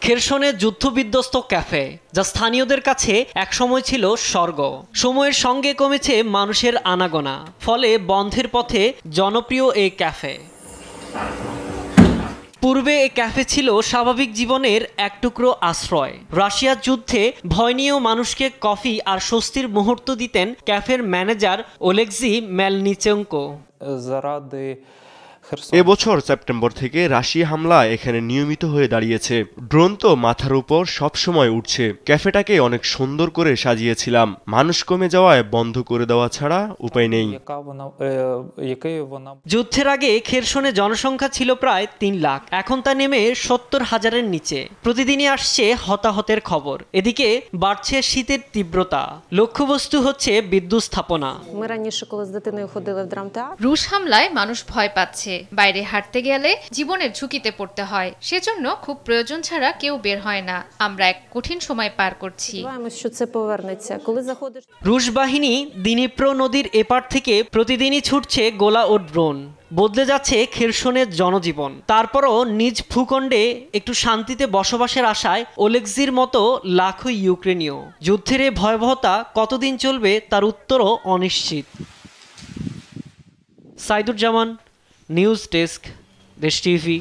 খেরসনে যুদ্ধবিধ্বস্ত ক্যাফে, যা স্থানীয়দের কাছে একসময় ছিল স্বর্গ। সময়ের সঙ্গে কমেছে মানুষের আনাগোনা, ফলে বন্ধের পথে জনপ্রিয় এই ক্যাফে। পূর্বে এই ক্যাফে ছিল স্বাভাবিক জীবনের এক টুকরো আশ্রয়। রাশিয়ার যুদ্ধে ভয় নিয়েও মানুষকে কফি আর স্বস্তির মুহূর্ত দিতেন ক্যাফের ম্যানেজার ওলেক্সি মেলনিচেঙ্কো। এবছর সেপ্টেম্বর থেকে রাশিয়া হামলা এখানে নিয়মিত হয়ে দাঁড়িয়েছে। ড্রোন তো মাথার উপর সবসময় উঠছে। ক্যাফেটাকে অনেক সুন্দর করে সাজিয়েছিলাম, মানুষ কমে যাওয়ায় বন্ধ করে দেওয়া ছাড়া উপায় নেই। যুদ্ধের আগে খেরসনে জনসংখ্যা ছিল প্রায় ৩ লাখ, এখন তা নেমে ৭০,০০০-এর নিচে। প্রতিদিনই আসছে হতাহতের খবর। এদিকে বাড়ছে শীতের তীব্রতা, লক্ষ্যবস্তু হচ্ছে বিদ্যুৎ স্থাপনা। রুশ হামলায় মানুষ ভয় পাচ্ছে, বাইরে হাঁটতে গেলে জীবনের ঝুঁকিতে পড়তে হয়, সেজন্য খুব প্রয়োজন ছাড়া কেউ বের হয় না। আমরা এক কঠিন সময় পার করছি। রুশ বাহিনী দিনিপ্রো নদীর এপার থেকে প্রতিদিনই ছুটছে গোলা ও ড্রোন। বদলে যাচ্ছে খেরসনের জনজীবন। তারপরও নিজ ভূখণ্ডে একটু শান্তিতে বসবাসের আশায় ওলেক্সির মতো লাখো ইউক্রেনীয়। যুদ্ধের এই ভয়াবহতা কতদিন চলবে তার উত্তরও অনিশ্চিত। সাইদুজ্জামান, নিউজ ডেস্ক, দেশ টিভি।